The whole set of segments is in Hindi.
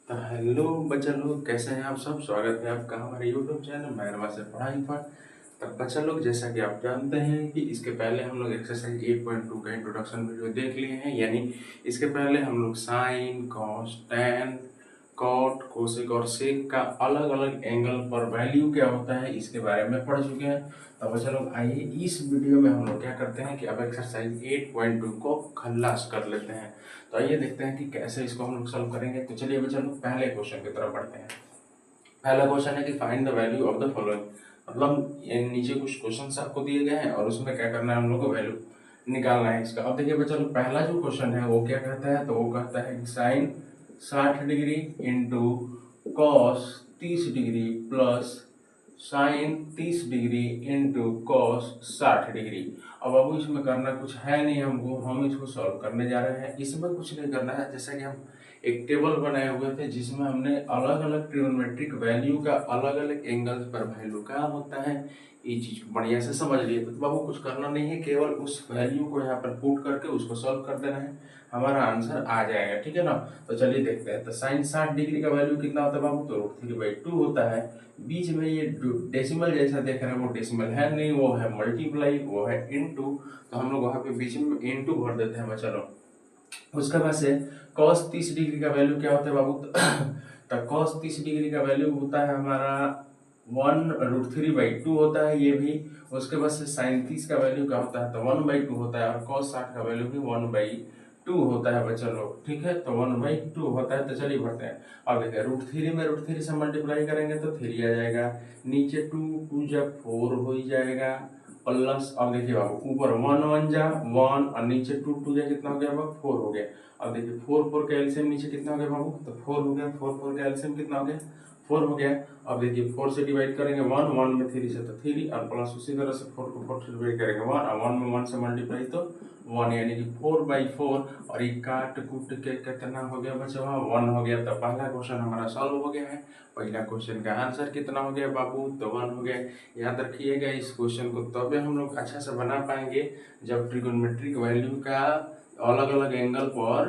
तो हेलो बच्चा लोग, कैसे हैं आप सब। स्वागत है आपका हमारे यूट्यूब चैनल मेहरमा से पढ़ाई पर। तो बच्चा लोग, जैसा कि आप जानते हैं कि इसके पहले हम लोग एक्सरसाइज 8.2 का इंट्रोडक्शन वीडियो देख लिए हैं। यानी इसके पहले हम लोग sine, cos, tan, cot, cosec और सेक का अलग अलग एंगल पर वैल्यू क्या होता है इसके बारे में पढ़ चुके हैं। तो बच्चा लोग, आइए इस वीडियो में हम लोग क्या करते हैं कि अब एक्सरसाइज 8.2 को खल्लास कर लेते हैं। तो आइए देखते हैं कि कैसे इसको हम लोग सॉल्व करेंगे। तो चलिए बच्चा लोग पहले क्वेश्चन की तरफ बढ़ते हैं। पहला क्वेश्चन है कि find the value of the following. मतलब ये नीचे कुछ क्वेश्चंस आपको दिए गए हैं और उसमें क्या करना है, हम लोग को वैल्यू निकालना है इसका। अब देखिए बच्चा लोग, पहला जो क्वेश्चन है वो क्या कहता है, तो वो कहता है कि sine 60 degree into cos 30 degree plus sine 30 degree into cos 60 degree. अब इसमें करना कुछ है नहीं हमको, हम इसको सॉल्व करने जा रहे हैं। इसमें कुछ नहीं करना है, जैसा कि हम एक टेबल बनाए हुए थे जिसमें हमने अलग अलग ट्रिग्नोमेट्रिक वैल्यू का अलग अलग एंगल्स पर वैल्यू क्या होता है ये चीज को बढ़िया से समझ लिए। तो बाबू कुछ करना नहीं है, केवल उस वैल्यू को यहाँ पर पुट करके उसको सॉल्व कर देना है, हमारा आंसर आ जाएगा। ठीक है ना। तो चलिए देखते हैं। तो साइन 60 डिग्री का वैल्यू कितना होता है बाबू, तो √3/2 होता है। बीच में ये डेसिमल जैसा देख रहे हैं, वो डेसिमल है नहीं, वो है मल्टीप्लाई, वो है इनटू। तो हम लोग वहां पे बीच में इनटू भर देते हैं बच्चा लोग। उसके बाद से cos 30 डिग्री का वैल्यू क्या होता है बाबू, तो cos 30 डिग्री का वैल्यू होता है हमारा 1√3/2 होता है ये भी। उसके बाद से साइन 30 का वैल्यू क्या होता है, तो 1/2 होता है। और cos 60 का वैल्यू भी 1/2 होता है बच्चा लोग। ठीक है, तो 1/2 होता है। तो चलिए भरते हैं। अब देखिए √3 में √3 से मल्टीप्लाई करेंगे तो 3 आ जाएगा, नीचे 2 जब 4 हो जाएगा प्लस। अब देखिए बाबू, ऊपर 1 1 जा 1 और नीचे 2 जा कितना हो गया बाबू, 4 हो गया। अब देखिए 4 का एलसीएम नीचे कितना हो गया बाबू, तो 4 हो गया। 4 का एलसीएम कितना हो गया, 4 हो गया। अब देखिए 4 से डिवाइड करेंगे 1 1 में 3 से तो 3 और प्लस उसी तरह से 4 को 4 से डिवाइड करेंगे 1 और 1 में 1 से मल्टीप्लाई तो 1, यानी कि 4/4। और ये काट कूट के कितना हो गया बच्चा, 1 हो गया। तो पहला क्वेश्चन हमारा सॉल्व हो गया है। पहला क्वेश्चन का आंसर कितना हो गया बाबू, तो 1 हो गया। याद रखिएगा इस क्वेश्चन को तभी हम लोग अच्छा से बना पाएंगे जब ट्रिगोनोमेट्रिक वैल्यू का अलग अलग एंगल पर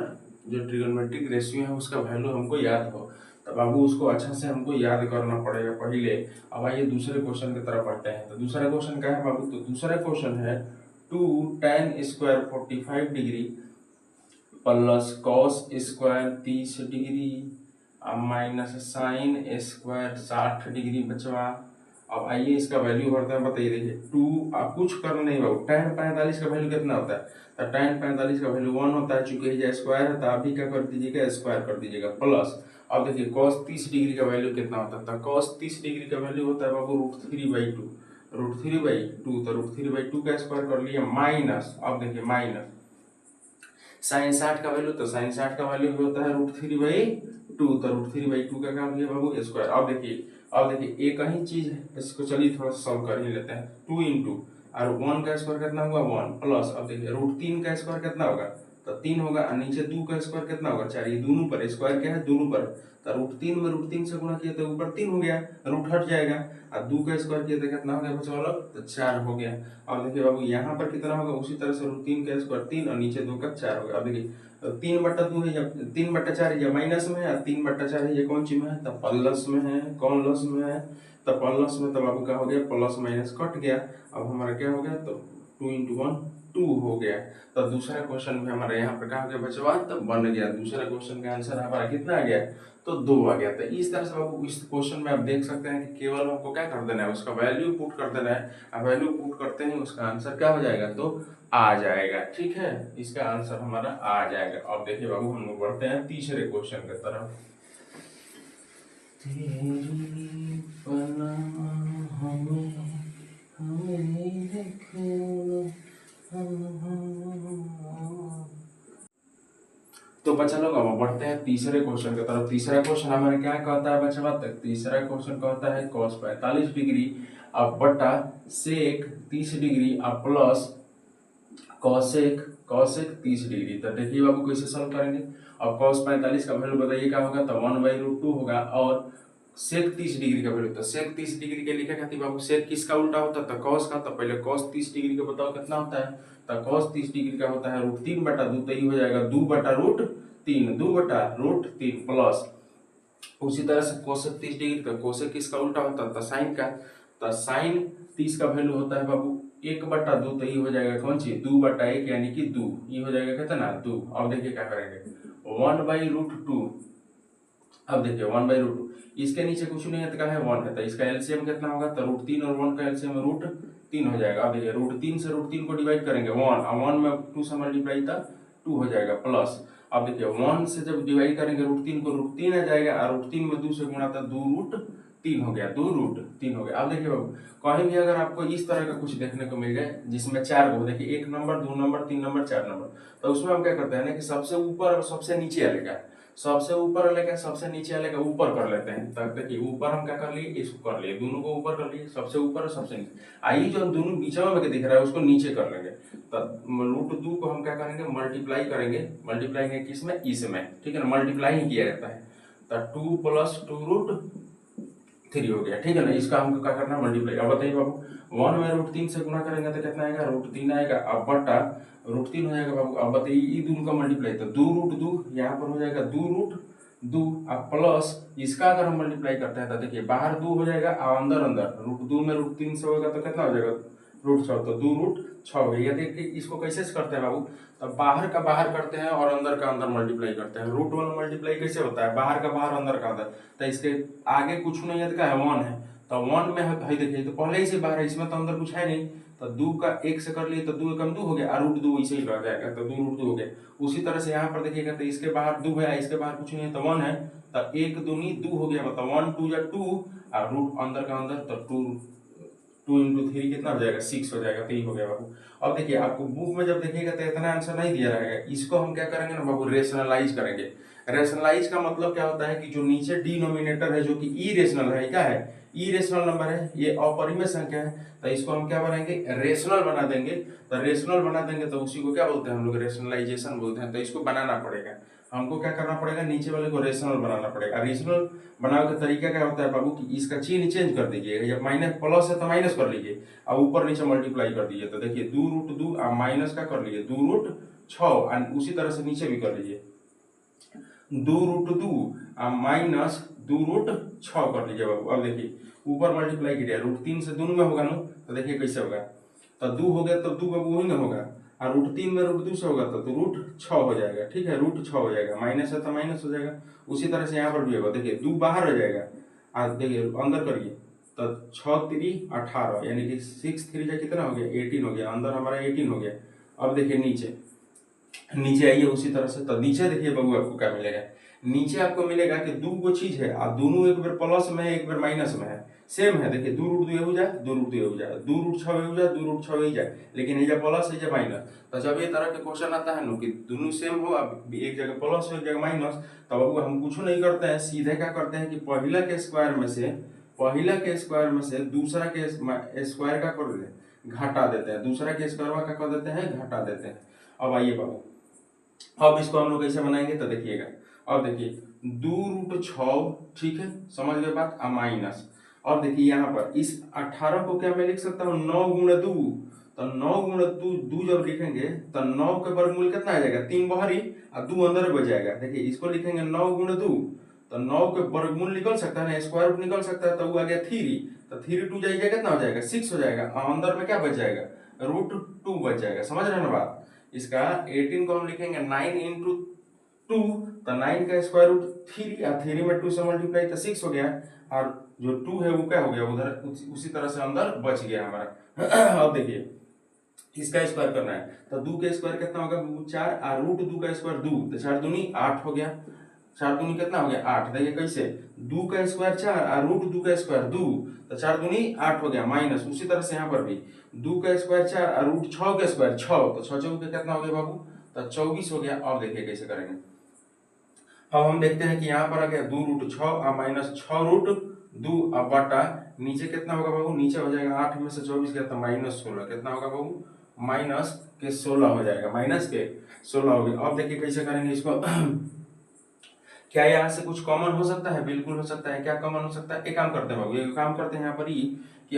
जो ट्रिगोनोमेट्रिक रेशियो है उसका वैल्यू हमको याद हो। तो बाबू उसको अच्छा से हमको याद करना पड़ेगा पहले। अब आइए दूसरे क्वेश्चन की तरफ बढ़ते हैं। तो दूसरा क्वेश्चन क्या है बाबू, तो दूसरा क्वेश्चन है 2 tan square 45 degree plus cos square 30 degree minus sine square 60 degree बचवा। अब आइए इसका वैल्यू भरते हैं। बताइए, देखिए 2 आप कुछ करना नहीं बाबू। tan 45 का वैल्यू कितना होता है, तो tan 45 का वैल्यू 1 होता है। चूंकि ये स्क्वायर है तो आप भी क्या कर दीजिएगा, स्क्वायर कर दीजिएगा प्लस। अब देखिए cos 30 डिग्री का वैल्यू कितना होता है, तो cos 30 डिग्री का वैल्यू होता है बाबू √3/2। √3/2 तो √3/2 का स्क्वायर कर लिया माइनस। अब देखिए माइनस साइन 60 का वैल्यू, तो साइन 60 का वैल्यू भी होता है √3/2। तो √3/2 का काम किया बाबू स्क्वायर। अब देखिए एक ही चीज है, इसको चलिए थोड़ा सा सॉल्व कर ही लेते हैं। 2 इंटू और 1 का स्क्वायर कितना होगा 1 प्लस। अब देखिए √3 का स्क्वायर कितना होगा, तो 3 होगा। और नीचे 2 का स्क्वायर कितना होगा 4। ये दोनों पर स्क्वायर क्या है, दोनों पर। तो √3 में √3 से गुणा किया तो ऊपर 3 हो गया, रूट हट जाएगा। और 2 का स्क्वायर किया तो कितना हो गया बच्चों वालों, तो 4 हो गया। अब देखिए बाबू यहाँ पर कितना होगा, उसी तरह से √3 का स्क्वायर 3 और नीचे 2 का 4 होगा। अब देखिए 3/2 है या 3/4 है, या माइनस में है। 3/4 है, ये कौन सी में है, तो प्लस में है। कौन लस में है, तो प्लस में। तब बाबू क्या हो गया, प्लस माइनस कट गया। अब हमारा क्या हो गया, तो 2 × 1 2 हो गया। तो दूसरा क्वेश्चन भी हमारे यहाँ पर क्या हो गया बचवा, तो बन गया। दूसरा क्वेश्चन का आंसर हमारा कितना आ गया, तो 2 आ गया। तो इस तरह से बाबू इस क्वेश्चन में आप देख सकते हैं कि केवल हमको क्या कर देना है, उसका वैल्यू पुट कर देना है। अब वैल्यू पुट करते ही उसका आंसर क्या हो जाएगा, तो आ जाएगा। ठीक है, इसका आंसर हमारा आ जाएगा। अब देखिए बाबू हम लोग बढ़ते हैं तीसरे क्वेश्चन की तरफ। तेरी पनाह में हमें देखना। तो बच्चा लोग अब बढ़ते हैं तीसरे क्वेश्चन की तरफ। तीसरा क्वेश्चन हमारे क्या कहता है बच्चा बात, तीसरा क्वेश्चन कहता है cos 45 डिग्री अब बटा सेक 30 डिग्री अब प्लस कॉसेक 30 डिग्री। तो देखिए बाबू कैसे सॉल्व करेंगे। अब cos 45 का वैल्यू बताइए क्या होगा, तो 1/√2 होगा। और सेक 30 डिग्री का वैल्यू, तो सेक 30 डिग्री के लिखा कहती बाबू, सेक किसका उल्टा होता है, तो cos का। तो पहले cos 30 डिग्री का बताओ कितना होता है, तो cos 30 डिग्री का होता है √3/2। तो ये हो जाएगा 2/√3 2/√3 प्लस उसी तरह से कोसेक 30 डिग्री का कोसेक किसका उल्टा होता है, तो साइन का। तो साइन 30 का वैल्यू होता है बाबू 1/2, तो ये हो जाएगा कौन सी 2/1 यानी कि 2, ये हो जाएगा कितना 2। अब देखिए क्या करेंगे 1/√2। अब देखिए 1/√2, इसके नीचे कुछ नहीं है तो क्या है 1 है, तो इसका एलसीएम कितना होगा, तो √3 और 1 का एलसीएम √3 हो जाएगा। अब देखिए √3 से √3 को डिवाइड करेंगे 1, और 1 में 2 से मल्टीप्लाई था 2 हो जाएगा प्लस। अब देखिए 1 से जब डिवाइड करेंगे √3 को √3 आ जाएगा, और √3 में 2 से गुणा था 2√3 हो गया, 2√3 हो गया। अब देखिए बाबू कहीं भी अगर आपको इस तरह का कुछ देखने को मिल जाए जिसमें 4 को देखिए 1 नंबर 2 नंबर 3 नंबर 4 नंबर, तो उसमें हम क्या करते हैं ना कि सबसे ऊपर और सबसे नीचे वाले का, सबसे ऊपर वाले का सबसे नीचे वाले का ऊपर कर लेते हैं। तब देखिए ऊपर हम क्या कर लिए, इसको कर लिए, दोनों को ऊपर कर लिए, सबसे ऊपर और सबसे नीचे। आइए जो दोनों बीच में दिख रहा है उसको नीचे कर लेंगे। तब √2 को हम क्या करेंगे मल्टीप्लाई करेंगे, मल्टीप्लाई है किसमें, इसमें, ठीक है ना, मल्टीप्लाई ही किया जाता है। तो 2 + 2√3 हो गया, ठीक है ना। इसका हमको क्या करना मल्टीप्लाई। अब बताइए बाबू 1 में √3 से गुणा करेंगे तो कितना आएगा, √3 आएगा, अब बटा √3 हो जाएगा बाबू। अब बताइए ये दोनों का मल्टीप्लाई, तो 2√2 यहाँ पर हो जाएगा 2√2, अब प्लस इसका अगर हम मल्टीप्लाई करते हैं तो देखिए बाहर 2 हो जाएगा और अंदर अंदर √2 में √3 से होगा तो कितना हो जाएगा √6, तो 2√6 हो गया। देखिए इसको कैसे करते हैं बाबू, तो बाहर का बाहर करते हैं और अंदर का अंदर मल्टीप्लाई करते हैं। रूट वाला मल्टीप्लाई कैसे होता है, बाहर का बाहर अंदर का अंदर, तो इसके आगे कुछ नहीं है तो क्या है 1 है, तो 1 में है देखिए तो पहले ही से बाहर है, इसमें तो अंदर कुछ है नहीं, तो 2 का 1 से कर लिए तो 2 एकम 2 हो गया, और √2 इसे ही रह जाएगा, तो 2√2 हो गया। उसी तरह से यहाँ पर देखिएगा तो इसके बाहर 2 है, इसके बाहर कुछ नहीं है तो 1 है, तो 1 दूनी 2 हो गया, मतलब 1 2 या 2, और रूट अंदर का अंदर, तो 2 × 3 कितना हो जाएगा 6 हो जाएगा, तो ये हो गया बाबू। अब देखिए आपको बुक में जब देखिएगा तो इतना आंसर नहीं दिया रहेगा, इसको हम क्या करेंगे ना बाबू रेशनलाइज करेंगे। रेशनलाइज का मतलब क्या होता है कि जो नीचे डिनोमिनेटर है जो कि इरेशनल है, क्या है इरेशनल नंबर है, ये अपरिमेय संख्या है, तो इसको हम क्या बनाएंगे रेशनल बना देंगे। तो रेशनल बना देंगे तो उसी को क्या बोलते हैं हम लोग रेशनलाइजेशन बोलते हैं। तो इसको बनाना पड़ेगा, हमको क्या करना पड़ेगा नीचे वाले को रेशनल बनाना पड़ेगा। रेशनल बनाने का तरीका क्या होता है बाबू कि इसका चिन्ह चेंज कर दीजिएगा, जब माइनस प्लस है तो माइनस कर लीजिए और ऊपर नीचे मल्टीप्लाई कर दीजिए। तो देखिए 2√2 और माइनस का कर लीजिए 2√6, और उसी तरह से नीचे भी कर लीजिए 2√2 और माइनस 2√6 कर लीजिए बाबू। अब देखिए ऊपर मल्टीप्लाई कीजिए, √3 से दोनों में होगा ना, तो देखिए कैसे होगा, तो 2 हो गया तो 2 बाबू वही ना होगा, और √3 में √2 से होगा तो √6 हो जाएगा, ठीक है √6 हो जाएगा, माइनस है तो माइनस हो जाएगा। उसी तरह से यहाँ पर भी होगा, देखिए 2 बाहर हो जाएगा और देखिए अंदर करिए तो 6 3 18 यानी कि 6 3 कितना हो गया 18 हो गया, अंदर हमारा 18 हो गया। अब देखिए नीचे नीचे आइए उसी तरह से, तो नीचे देखिए बाबू आपको क्या मिलेगा, नीचे आपको मिलेगा कि 2 चीज है और दोनों एक बार प्लस में है एक बार माइनस में है, सेम है। देखिए 2√2 हो जाए 2√2 हो जाए 2√6 हो जाए 2√6 हो जाए, लेकिन ये प्लस है माइनस। तो जब ये तरह के क्वेश्चन आता है ना कि दोनों सेम हो अब एक जगह प्लस हो एक जगह माइनस, तब बाबू हम कुछ नहीं करते हैं, सीधे क्या करते हैं कि पहला के स्क्वायर में से दूसरा के स्क्वायर का कर देते हैं घटा देते हैं, दूसरा के स्क्वायर का कर देते हैं घटा देते हैं। अब आइए बाबू अब इसको हम लोग कैसे बनाएंगे तो देखिएगा, अब देखिए 2√6, ठीक है समझ गए बात, माइनस। और देखिए यहाँ पर इस 18 को क्या मैं लिख सकता हूँ 9 × 2, तो 9 × 2 जब लिखेंगे तो 9 के वर्गमूल कितना आ जाएगा 3 बाहरी और 2 अंदर बच जाएगा। देखिए इसको लिखेंगे 9 × 2, तो 9 के वर्गमूल निकल सकता है ना, स्क्वायर रूट निकल सकता है, तो वो आ गया 3, तो 3 2 जाएगा कितना हो जाएगा 6 हो जाएगा, और अंदर में क्या बच जाएगा √2 बच जाएगा। समझ रहे हैं ना बात। इसका 18 को हम लिखेंगे 9 × 2, तो 9 का स्क्वायर रूट 3 और 3 में 2 से मल्टीप्लाई तो 6 हो गया, और जो 2 है वो क्या हो गया उधर उसी तरह से अंदर बच गया हमारा। अब देखिए इसका स्क्वायर करना है, तो 2 का स्क्वायर कितना होगा 4 और √2 का स्क्वायर 2, तो 4 दूनी 8 हो गया, 4 दूनी कितना हो गया 8। देखिए कैसे 2 का स्क्वायर 4 और √2 का स्क्वायर 2, तो 4 दूनी 8 हो गया माइनस। उसी तरह से यहाँ पर भी 2 का स्क्वायर 4 और √6 का स्क्वायर 6, तो 6 चौके कितना हो गया बाबू तो 24 हो गया। अब देखिए कैसे करेंगे, अब हम देखते हैं कि यहाँ पर आ गया 2√6 और माइनस 6√2 अब बटा नीचे कितना होगा बाबू, नीचे हो जाएगा 8 में से 24 गया तो -16, कितना होगा बाबू -16 हो जाएगा, -16 हो गया। अब देखिए कैसे करेंगे इसको। क्या यहाँ से कुछ कॉमन हो सकता है, बिल्कुल हो सकता है। क्या कॉमन हो सकता है, एक काम करते हैं बाबू, एक काम करते हैं यहाँ पर ही कि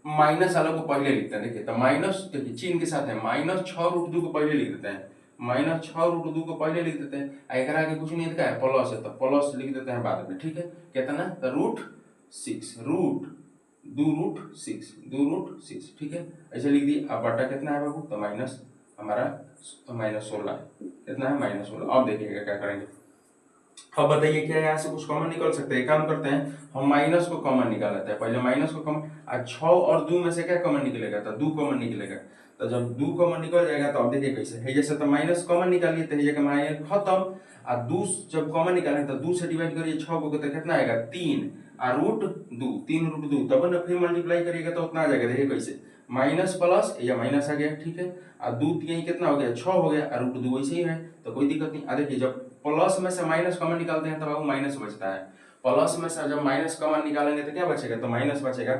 माइनस वाला को पहले लिखते हैं। देखिए तो माइनस देखिए चिन्ह के साथ है, -6√2 को पहले लिख देते हैं, माइनस 6√2 को पहले लिख देते हैं, एक आगे कुछ नहीं लिखा है, प्लस है तो प्लस लिख देते हैं बाद में, ठीक है। कितना, तो √6, √2√6, ठीक है, ऐसे लिख दिए। अब बटा कितना है बाबू, तो माइनस हमारा -16 कितना है, -16। अब देखिएगा क्या करेंगे। अब बताइए क्या यहाँ से कुछ कॉमन निकल सकते हैं, काम करते हैं हम माइनस को कॉमन निकाल लेते हैं, पहले माइनस को कॉमन। आज 6 और 2 में से क्या कॉमन निकलेगा, तो 2 कॉमन निकलेगा। तो जब 2 कॉमन निकल जाएगा तो अब देखिए कैसे है, जैसे तो माइनस कॉमन निकालिए तो जगह माइनस खत्म, और 2 जब कॉमन निकालें तो 2 से डिवाइड करिए 6 को, तो कितना आएगा 3 और √2, 3√2, तब ना फिर मल्टीप्लाई करिएगा तो उतना आ जाएगा। देखिए कैसे, माइनस प्लस या माइनस आ गया, ठीक है, और 2 यही कितना हो गया 6 हो गया, और √2 वैसे ही है तो कोई दिक्कत नहीं। देखिए जब प्लस में से माइनस कॉमन निकालते हैं तब बाबू माइनस बचता है, प्लस में से जब माइनस कॉमन निकालेंगे तो क्या बचेगा, तो माइनस बचेगा।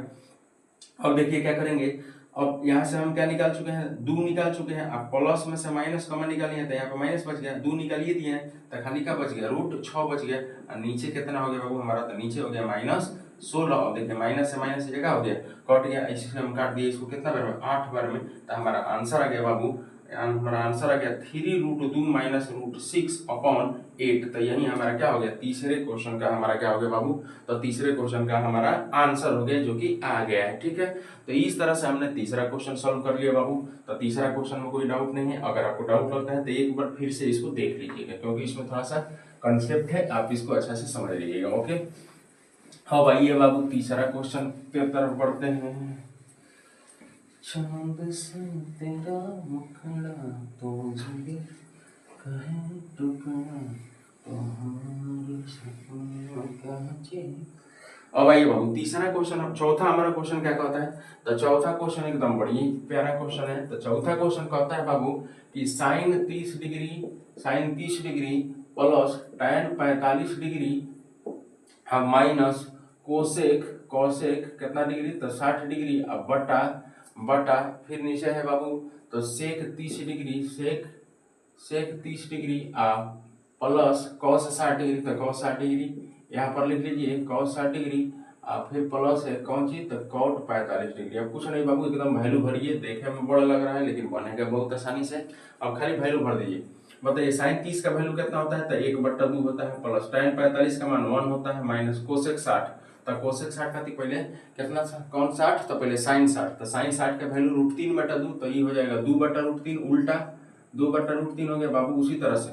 अब देखिए क्या करेंगे, अब यहाँ से हम क्या निकाल चुके हैं, 2 निकाल चुके हैं, अब प्लस में से माइनस कॉमन निकालिए हैं तो यहाँ पे माइनस बच गया, 2 निकालिए दिए हैं तो खाली क्या बच गया, √6 बच गया, और नीचे कितना हो गया बाबू हमारा, तो नीचे हो गया -16। अब देखिए माइनस से माइनस की जगह हो गया, कट गया, ऐसे हम काट दिए इसको कितना बार में, 8 बार में, तो हमारा आंसर आ गया बाबू, हमारा आंसर आ गया 3√2 - √6/8। तो यही हमारा क्या हो गया, तीसरे क्वेश्चन का हमारा क्या हो गया बाबू, तो तीसरे क्वेश्चन का हमारा आंसर हो गया जो कि आ गया है, ठीक है। तो इस तरह से हमने तीसरा क्वेश्चन सॉल्व कर लिया बाबू। तो तीसरा क्वेश्चन में कोई डाउट नहीं है, अगर आपको डाउट लगता है तो एक बार फिर से इसको देख लीजिएगा, क्योंकि इसमें थोड़ा सा कंसेप्ट है, आप इसको अच्छा से समझ लीजिएगा, ओके। हाँ आइए बाबू तीसरा क्वेश्चन की तरफ बढ़ते हैं। चांद से तेरा मुखड़ा तो मुझे कहे टुकड़ा तो हमारे सपनों का चेहरा। अब आइए बाबू तीसरा क्वेश्चन, अब चौथा हमारा क्वेश्चन क्या कहता है, तो चौथा क्वेश्चन एकदम बड़ी प्यारा क्वेश्चन है। तो चौथा क्वेश्चन कहता है बाबू कि sine 30 degree plus tan 45 degree minus cosec कितना डिग्री, तो 60 डिग्री, अब बटा बटा फिर नीचे है बाबू तो सेक 30 डिग्री, सेक 30 डिग्री प्लस cos 60 डिग्री, तो cos 60 डिग्री यहाँ पर लिख लीजिए cos 60 डिग्री, फिर प्लस है कौन चीज, तो cot 45 डिग्री। अब कुछ नहीं बाबू, एकदम वैल्यू भरिए, देखे में बड़ा लग रहा है लेकिन बनेगा बहुत आसानी से। अब खाली वैल्यू भर दीजिए। बताइए साइन 30 का वैल्यू कितना होता है, तो 1/2 होता है, प्लस tan 45 का मान 1 होता है, माइनस कोसेक 60, तो कोसेक 60 खाती पहले कितना कौन 60, तो पहले साइन 60, तो साइन 60 का वैल्यू √3/2, तो ये हो जाएगा 2/√3, उल्टा 2/√3 हो गया बाबू। उसी तरह से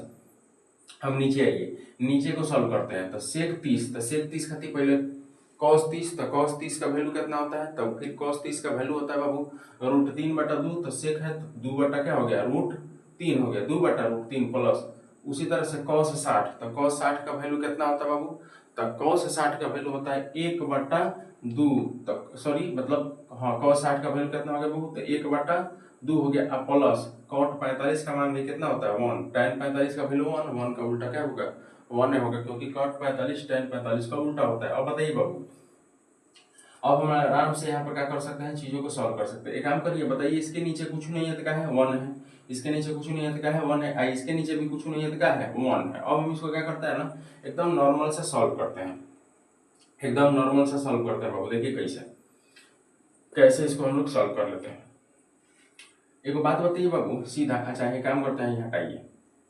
हम नीचे आइए, नीचे को सॉल्व करते हैं, तो सेक 30, तो सेक 30 खाती पहले cos 30, तो cos 30 का वैल्यू कितना होता है, तो फिर cos 30 का वैल्यू होता है बाबू √3/2, तो सेक है तो 2 बटा क्या हो गया √3 हो गया, 2/√3 प्लस उसी तरह से cos 60, तो cos 60 का वैल्यू कितना होता है बाबू, तो cos 60 का वैल्यू होता है 1/2, तो सॉरी मतलब हाँ cos 60 का वैल्यू कितना हो गया बाबू, तो 1/2 हो गया, अब प्लस cot 45 का मान भी कितना होता है 1, tan 45 का वैल्यू 1 का उल्टा क्या होगा 1 होगा, क्योंकि cot 45 tan 45 का उल्टा होता है। अब बताइए बाबू, अब हम आराम से यहाँ पर क्या कर सकते हैं, चीजों को सॉल्व कर सकते हैं। एक काम करिए, बताइए इसके नीचे कुछ नहीं है तो क्या है 1 है, इसके नीचे कुछ नहीं है तो क्या है 1 है, इसके नीचे भी कुछ नहीं है तो क्या है 1 है। अब हम इसको क्या करते हैं ना, एकदम नॉर्मल से सॉल्व करते हैं, एकदम नॉर्मल से सॉल्व करते हैं बाबू। देखिए कैसे कैसे इसको हम लोग सॉल्व कर लेते हैं। एक बात बताइए बाबू सीधा, अच्छा ये काम करते हैं, ये हटाइए,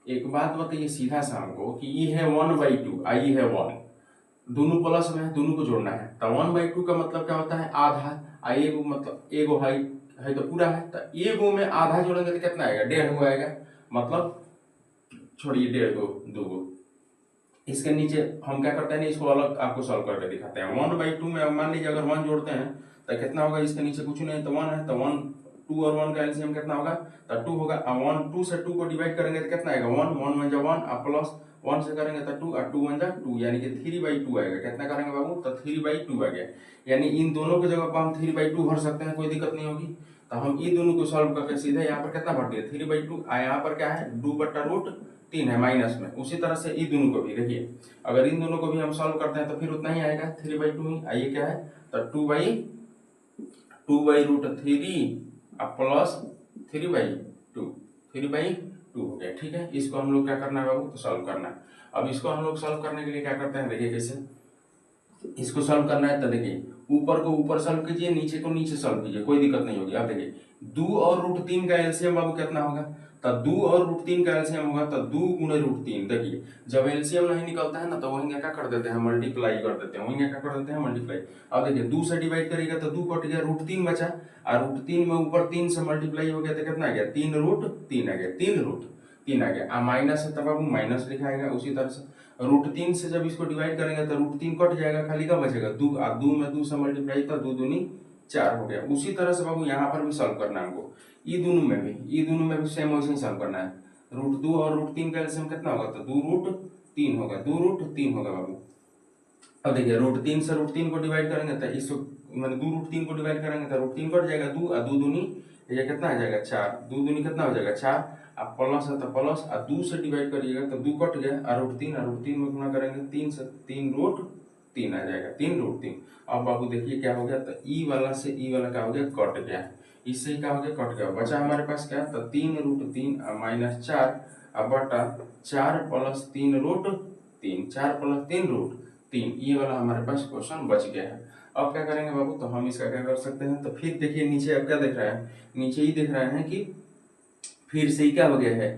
एक बात बताइए सीधा सा हमको कि ये है 1/2 आई है 1, दोनों प्लस में है, दोनों को जोड़ना है, तो 1/2 का मतलब क्या होता है आधा, एगो मतलब एगो है तो पूरा है, तो एगो में आधा जोड़ेंगे तो कितना आएगा 1.5 आएगा, मतलब छोड़िए 1.5 2 इसके नीचे हम क्या करते हैं, इसको अलग आपको सॉल्व करके दिखाते हैं। 1/2 में मान लीजिए अगर 1 जोड़ते हैं तो कितना होगा, इसके नीचे कुछ नहीं तो 1 है, तो 1 2 और 1 का एलसीएम कितना होगा, तो 2 होगा। अब 1 2 से 2 को डिवाइड करेंगे तो कितना आएगा 1 1 1 1 और प्लस 1 से करेंगे तो 2 और 2 1 2, यानी कि 3/2 आएगा। कितना करेंगे बाबू, तो 3/2 आ गया, यानी इन दोनों की जगह पर हम 3/2 भर सकते हैं, कोई दिक्कत नहीं होगी। तो हम इन दोनों को सॉल्व करके सीधे यहाँ पर कितना भर दिया 3/2, यहाँ पर क्या है 2/√3 है माइनस में। उसी तरह से इन दोनों को भी देखिए, अगर इन दोनों को भी हम सॉल्व करते हैं तो फिर उतना ही आएगा 3/2 ही। आइए क्या है, तो 2/√3 प्लस 3/2 हो गया, ठीक है। इसको हम लोग क्या करना है बाबू, तो सॉल्व करना है। अब इसको हम लोग सॉल्व करने के लिए क्या करते हैं, देखिए कैसे इसको सॉल्व करना है। तो देखिए ऊपर को ऊपर सॉल्व कीजिए, नीचे को नीचे सॉल्व कीजिए, कोई दिक्कत नहीं होगी। अब देखिए 2 और √3 का एलसीएम बाबू कितना होगा, तो 2 और √3 का एलसीएम होगा तो 2 गुणे √3। देखिए जब एलसीएम नहीं निकलता है ना तो वहीं क्या कर देते हैं, मल्टीप्लाई कर देते हैं, वहीं क्या कर देते हैं, मल्टीप्लाई। अब देखिए 2 से डिवाइड करेगा तो 2 कट गया, √3 बचा, और √3 में ऊपर 3 से मल्टीप्लाई हो गया तो कितना आ गया, 3 √3 आ गया, 3 √3 आ गया। अब माइनस है तब अब माइनस लिखाएगा। उसी तरह से √3 से जब इसको डिवाइड करेंगे तो √3 कट जाएगा, खाली का बचेगा 2, और 2 में 2 से मल्टीप्लाई तो 2 दूनी 4 हो गया। उसी तरह से बाबू यहाँ पर भी सॉल्व करना है हमको, ये दोनों में भी सेम वैसे ही सॉल्व करना है। √2 और √3 का एलसीएम कितना होगा, तो 2 √3 होगा, 2 √3 होगा बाबू। अब देखिए √3 से √3 को डिवाइड करेंगे तो इसको मैंने 2 √3 को डिवाइड करेंगे तो √3 कट जाएगा, 2 और 2 दूनी ये कितना आ जाएगा, 4, 2 दूनी कितना हो जाएगा 4, अब प्लस है तो प्लस, और 2 से डिवाइड करिएगा तो 2 कट गया, और √3 में गुणा करेंगे 3 से, 3 √3 आ जाएगा, 3 √3। अब बाबू देखिए क्या हो गया, तो ई वाला से ई वाला क्या हो गया, कट गया, इससे क्या हो गया, कट गया, बचा हमारे पास क्या, तो 3 √3 माइनस 4 अब बटा 4 प्लस 3 √3, 4 प्लस 3 √3, ये वाला हमारे पास क्वेश्चन बच गया है। अब क्या करेंगे बाबू, तो हम इसका क्या कर सकते हैं, तो फिर देखिए नीचे अब क्या दिख रहा है, नीचे ही दिख रहा है कि फिर से ही क्या हो गया है,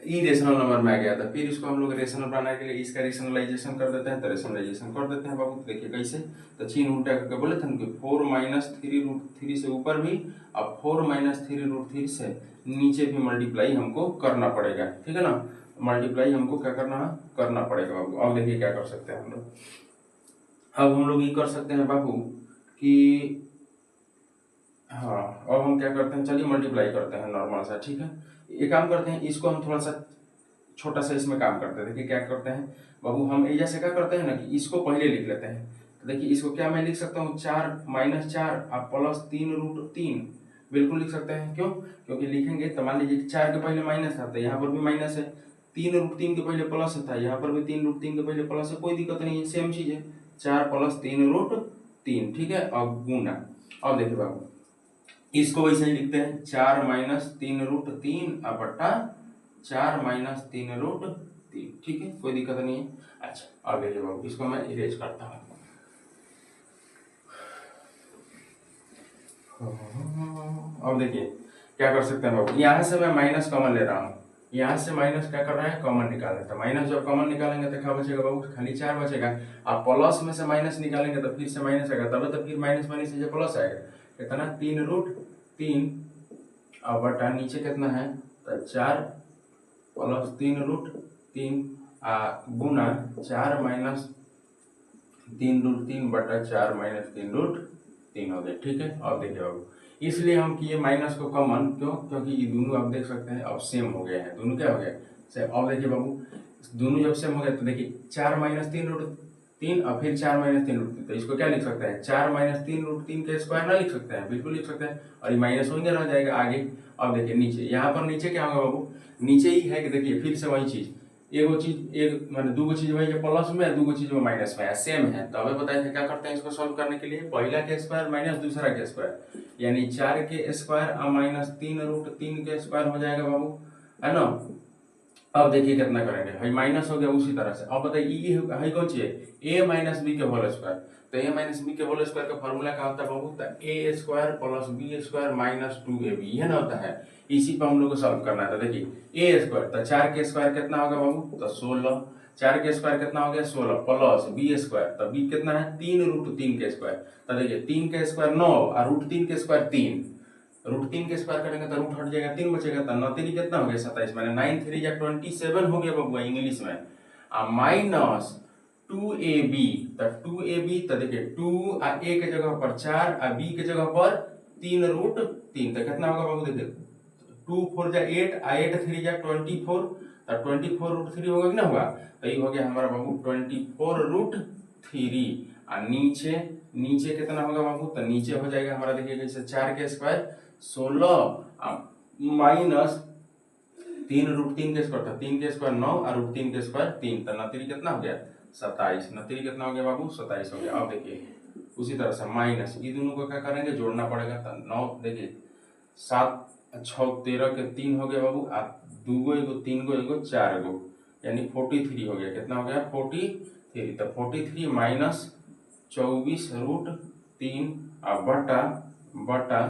ई रेशनल नंबर में आ गया था। फिर इसको हम लोग रेशनल बनाने के लिए इसका रेशनलाइजेशन कर देते हैं, तो रेशनलाइजेशन कर देते हैं बाबू। तो देखिए कैसे, तो चिन्ह उल्टा करके बोले थे कि 4 - 3 √3 से ऊपर भी, अब 4 - 3 √3 से नीचे भी मल्टीप्लाई हमको करना पड़ेगा, ठीक है ना, मल्टीप्लाई हमको क्या करना पड़ेगा बाबू। अब देखिए क्या कर सकते हैं हम लोग, अब हम लोग ये कर सकते हैं बाबू कि हाँ, अब हम क्या करते हैं, चलिए मल्टीप्लाई करते हैं नॉर्मल सा, ठीक है। एक काम करते हैं, इसको हम थोड़ा सा छोटा सा इसमें काम करते हैं। देखिए क्या करते हैं बाबू, हम जैसे क्या करते हैं ना कि इसको पहले लिख लेते हैं। तो देखिए इसको क्या मैं लिख सकता हूँ, 4 - 4 अब प्लस 3 √3, बिल्कुल लिख सकते हैं। क्यों, क्योंकि लिखेंगे तो मान लीजिए 4 के पहले माइनस था तो यहाँ पर भी माइनस है, 3 √3 के पहले प्लस था, यहाँ पर भी 3 √3 के पहले प्लस है, कोई दिक्कत नहीं है, सेम चीज है, 4 प्लस 3 √3, ठीक है। अब गुना, अब देखिए बाबू इसको वैसे ही लिखते हैं, 4 - 3 √3 अब बटा 4 - 3 √3, ठीक है, कोई दिक्कत नहीं है। अच्छा अब देखिए बाबू इसको मैं इरेज करता हूँ। अब देखिए क्या कर सकते हैं बाबू, यहाँ से मैं माइनस कॉमन ले रहा हूँ, यहाँ से माइनस क्या कर रहा है, कॉमन निकाल रहे हैं। तो माइनस जब कॉमन निकालेंगे तो क्या बचेगा बाबू, खाली 4 बचेगा। आप प्लस में से माइनस निकालेंगे तो फिर से माइनस आएगा, तब तो फिर माइनस से प्लस आएगा, कितना 3 √3 अब बटा नीचे कितना है, तो 4 प्लस 3 √3 गुना 4 - 3 √3 बटा 4 - 3 √3 हो गया, ठीक है। अब देखिए बाबू इसलिए हम किए माइनस को कॉमन, क्यों, क्योंकि ये दोनों आप देख सकते हैं अब सेम हो गए हैं, दोनों क्या हो गया सेम। अब देखिए बाबू दोनों जब सेम हो गए तो देखिए 4 - 3 √3 और फिर 4 - 3 √3, तो इसको क्या लिख सकते हैं, 4 - 3 √3 के स्क्वायर ना लिख सकते हैं, बिल्कुल लिख सकते हैं, और ये माइनस होंगे रह जाएगा आगे। अब देखिए नीचे, यहाँ पर नीचे क्या होगा बाबू, नीचे ही है कि देखिए फिर से वही चीज, एगो चीज एक माने दूगो चीज वही प्लस में, दूगो चीज माइनस में है, सेम है। तो हमें बताया क्या करते हैं इसको सॉल्व करने के लिए, पहला के स्क्वायर माइनस दूसरा के स्क्वायर, यानी 4 के स्क्वायर और -3 √3 के स्क्वायर हो जाएगा बाबू, है ना। अब देखिए कितना करेंगे, है माइनस हो गया, उसी तरह से अब बताइए ये है कौन सी है, a - b के होल स्क्वायर। तो a - b के होल स्क्वायर का फॉर्मूला क्या होता है बाबू, तो a² + b² - 2ab, ये ना होता है। इसी पर हम लोग को सॉल्व करना है। तो देखिए a², तो 4 के स्क्वायर कितना होगा बाबू, तो 16, 4 के स्क्वायर कितना हो गया 16 प्लस b², तो b कितना है 3 √3 के स्क्वायर। तो देखिए 3 के स्क्वायर 9 और √3 के स्क्वायर 3, √3 के स्क्वायर करेंगे तो रूट हट जाएगा, 3 बचेगा, तो 9 3 कितना हो गया 27, मैंने 9 3 या 27 हो गया बबुआ इंग्लिश में। माइनस 2ab, तो 2ab, तो देखिए 2 आ a के जगह पर 4 आ b के जगह पर 3 √3, तो कितना होगा बाबू, देखिए 2 4 जा 8 आ 8 3 जा 24, तो 24 √3 होगा कि ना होगा, तो ये हो गया हमारा बाबू 24 √3। और नीचे नीचे कितना होगा बाबू, तो नीचे हो जाएगा हमारा देखिए जैसे 4 के स्क्वायर 16 माइनस 3 √3 के स्क्वायर, 3 के स्क्वायर 9 और √3 के स्क्वायर 3, तो 9 कितना हो गया 27, 9 कितना हो गया बाबू 27 हो गया। अब देखिए उसी तरह से माइनस ये दोनों को क्या करेंगे, जोड़ना पड़ेगा, तो 9 देखिए 7 6 13 के 3 हो गया बाबू, आ 2 गो एगो 3 गो एगो 4 गो, यानी 43 हो गया, कितना हो गया 43, तो 43 माइनस 24 √3 बटा बटा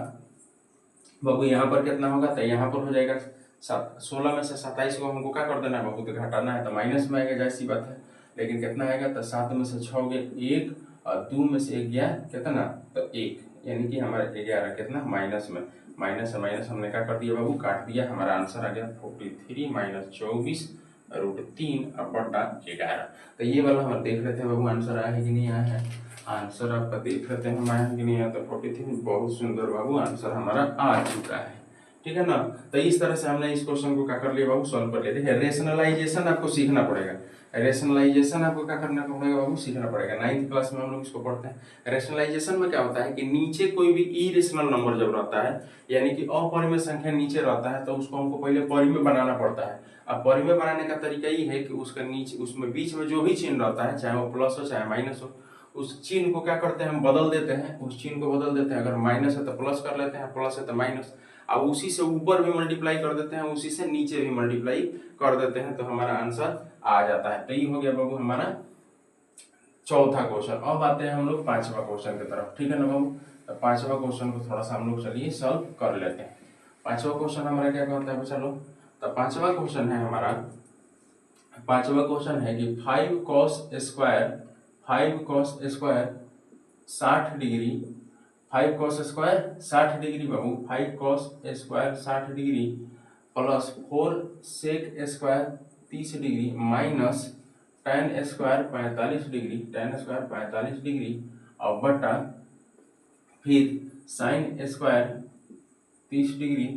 बाबू यहाँ पर कितना होगा, तो यहाँ पर हो जाएगा 16 में से 27 को हमको क्या कर देना है बाबू, तो घटाना है, तो माइनस में आएगा, जैसी बात है। लेकिन कितना आएगा, तो 7 में से 6 गए 1 और 2 में से 1 गया कितना, तो 1, यानी कि हमारा 11 कितना माइनस में, माइनस से माइनस हमने क्या कर दिया बाबू, काट दिया। हमारा आंसर आ गया 43 माइनस 24 √3 और बटा 11। तो ये वाला हम देख लेते हैं बाबू आंसर आया है कि नहीं आया है। आंसर आपका देख लेते हैं हम आया है कि नहीं आया। तो 43 बहुत सुंदर बाबू आंसर हमारा आ चुका है, ठीक है ना। तो इस तरह से हमने इस क्वेश्चन को क्या कर लिया बाबू, सॉल्व कर लिया। देखिए रेशनलाइजेशन आपको सीखना पड़ेगा, रेशनलाइजेशन आपको क्या करना पड़ेगा बाबू, सीखना पड़ेगा। 9th क्लास में हम लोग इसको पढ़ते हैं। रेशनलाइजेशन में क्या होता है कि नीचे कोई भी इरेशनल नंबर जब रहता है, यानी कि अपरिमेय संख्या नीचे रहता है, तो उसको हमको पहले परिमेय बनाना पड़ता है। अब परिमेय बनाने का तरीका ये है कि उसका नीचे, उसमें बीच में जो भी चिन्ह रहता है, चाहे वो प्लस हो चाहे माइनस हो, उस चिन्ह को क्या करते हैं हम बदल देते हैं, उस चिन्ह को बदल देते हैं। अगर माइनस है तो प्लस कर लेते हैं, प्लस है तो माइनस, और उसी से ऊपर भी मल्टीप्लाई कर देते हैं, उसी से नीचे भी मल्टीप्लाई कर देते हैं, तो हमारा आंसर आ जाता है। तो ये हो गया बाबू हमारा चौथा क्वेश्चन। अब आते हैं हम लोग 5वां क्वेश्चन की तरफ, ठीक है ना बाबू। तो 5वां क्वेश्चन को थोड़ा सा हम लोग चलिए सॉल्व कर लेते हैं। 5वां क्वेश्चन हमारा क्या कहता है, चलो। तो 5वां क्वेश्चन है हमारा, 5वां क्वेश्चन है कि 5 cos square 60 degree, 5 cos square 60 degree बाबू, 5 cos square 60 degree plus 4 sec square 30 degree minus tan square 45 degree, tan square 45 degree और बटा फिर sin स्क्वायर 30 डिग्री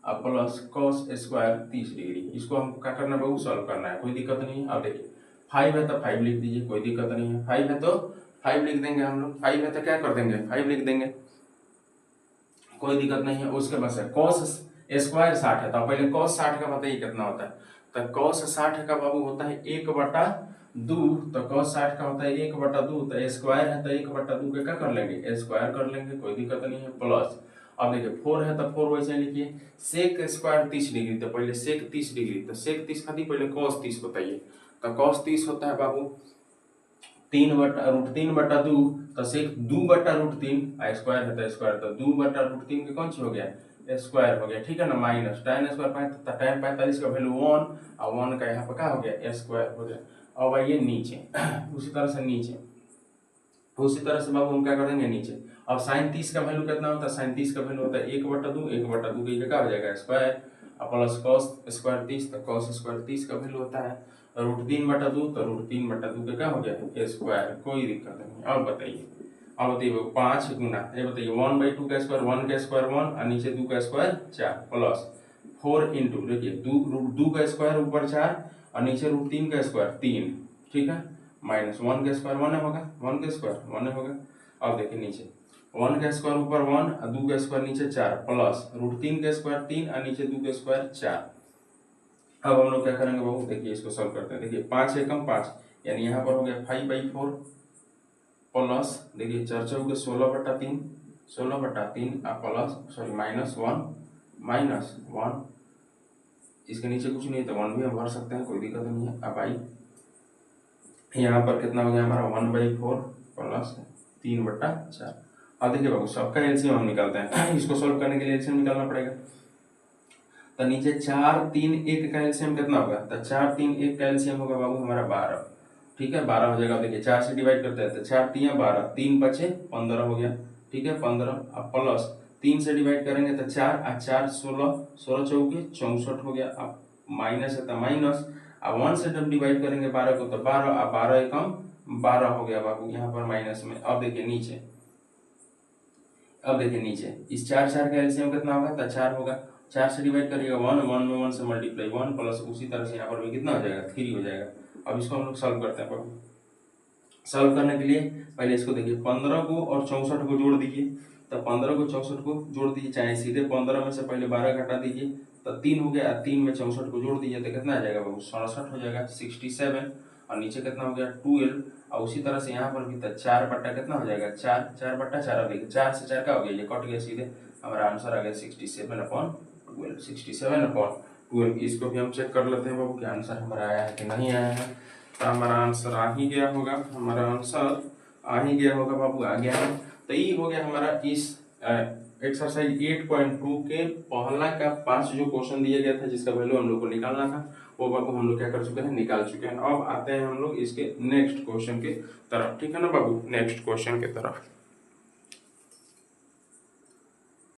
और प्लस cos स्क्वायर 30 डिग्री। इसको हमको क्या करना है बाबू, सॉल्व करना है, कोई दिक्कत नहीं है। अब देखिए 5 है तो 5 लिख दीजिए, कोई दिक्कत नहीं है। 5 है तो 5 लिख देंगे हम लोग, 5 है तो क्या कर देंगे 5 लिख देंगे, कोई दिक्कत नहीं है। उसके बाद है cos स्क्वायर 60 है, तो पहले cos 60 का बताइए कितना होता है। तो cos 60 का बाबू होता है 1/2, तो cos 60 का होता है 1/2, तो स्क्वायर है तो 1/2 का क्या कर लेंगे, स्क्वायर कर लेंगे, कोई दिक्कत नहीं है। प्लस अब देखिए 4 है तो 4 वैसे लिखिए, sec स्क्वायर 30 डिग्री, तो पहले sec 30 डिग्री, तो sec 30 खाती पहले cos 30 बताइए। तो cos 30 होता है बाबू 3/√3/2, तो sec 2/√3, स्क्वायर है तो स्क्वायर, तो 2/√3 के कौन सी हो गया, स्क्वायर हो गया, ठीक है ना। माइनस tan स्क्वायर, tan 45 का वैल्यू 1 और 1 का यहाँ पर क्या हो गया, स्क्वायर हो गया। अब आइए नीचे उसी तरह से नीचे, उसी तरह से बाबू हम क्या करेंगे नीचे। अब sin 30 का वैल्यू कितना होता है, sin 30 का वैल्यू होता है 1/2, 1/2 की क्या हो जाएगा स्क्वायर, और प्लस cos स्क्वायर 30, तो cos स्क्वायर 30 का वैल्यू होता है √3/2, तो √3/2 का क्या हो गया स्क्वायर, कोई दिक्कत नहीं। अब बताइए, अब बताइए 5 गुना, ये बताइए 1/2 का स्क्वायर, 1 का स्क्वायर 1 और नीचे 2 का स्क्वायर 4 प्लस 4 इंटू, देखिए 2 का स्क्वायर ऊपर 4 और नीचे √3 का स्क्वायर 3, ठीक है, माइनस 1 का स्क्वायर 1 होगा, 1 का स्क्वायर 1 होगा। अब देखिए नीचे 1 का स्क्वायर ऊपर 1 और 2 का स्क्वायर नीचे 4 प्लस √3 का स्क्वायर 3 और नीचे 2 का स्क्वायर 4। अब हम लोग क्या करेंगे बाबू, देखिए इसको सॉल्व करते हैं। देखिए 5 एकम 5, यानी यहाँ पर हो गया 5/4 प्लस, देखिए 4 चौके 16/3, 16/3 प्लस सॉरी -1, इसके नीचे कुछ नहीं है तो 1 भी हम भर सकते हैं, कोई दिक्कत नहीं है। अब आई यहाँ पर कितना हो गया हमारा 1/4 प्लस 3/4। अब देखिए बाबू सबका एलसीएम हम निकालते हैं इसको सॉल्व करने के लिए एलसीएम निकालना पड़ेगा। तो नीचे 4 3 1 का एलसीएम कितना होगा, तो 4 3 1 का एलसीएम होगा बाबू हमारा 12, ठीक है 12 हो जाएगा। देखिए 4 से डिवाइड करते हैं तो 4 3 12, 3 बचे 15 हो गया, ठीक है 15। अब प्लस 3 से डिवाइड करेंगे तो 4 और 4 16, 16 चौके 64 हो गया। अब माइनस है तो माइनस, अब 1 से जब डिवाइड करेंगे 12 को तो 12 और 12 एकम 12 हो गया बाबू यहाँ पर माइनस में। अब देखिए नीचे, अब देखिए नीचे इस 4 4 का एलसीएम कितना होगा, तो 4 होगा, 4 से डिवाइड करिएगा 1, 1 में 1 से मल्टीप्लाई 1 प्लस उसी तरह से यहाँ पर भी कितना हो जाएगा 3 हो जाएगा। अब इसको हम लोग सॉल्व करते हैं बाबू। सॉल्व करने के लिए पहले इसको देखिए 15 को और 64 को जोड़ दीजिए, तो 15 को 64 को जोड़ दीजिए, चाहे सीधे 15 में से पहले 12 घटा दीजिए तो 3 हो गया, 3 में 64 को जोड़ दीजिए तो कितना आ जाएगा बाबू 67 हो जाएगा 67, और नीचे कितना हो गया 12, और उसी तरह से यहाँ पर भी तो 4 बट्टा कितना हो जाएगा 4, 4/4। अब देखिए 4 से 4 का हो गया, ये कट गया सीधे, हमारा आंसर आ गया 67/12, 67/12। इसको भी हम चेक कर लेते हैं बाबू कि आंसर हमारा आया है कि नहीं आया है। तो हमारा आंसर आ ही गया होगा, हमारा आंसर आ ही गया होगा बाबू, आ गया है। तो ये हो गया हमारा इस एक्सरसाइज 8.2 के पहला का 5 जो क्वेश्चन दिया गया था जिसका वैल्यू हम लोग को निकालना था वो बाबू हम लोग क्या कर चुके हैं, निकाल चुके हैं। अब आते हैं हम लोग इसके नेक्स्ट क्वेश्चन के तरफ, ठीक है ना बाबू, नेक्स्ट क्वेश्चन के तरफ।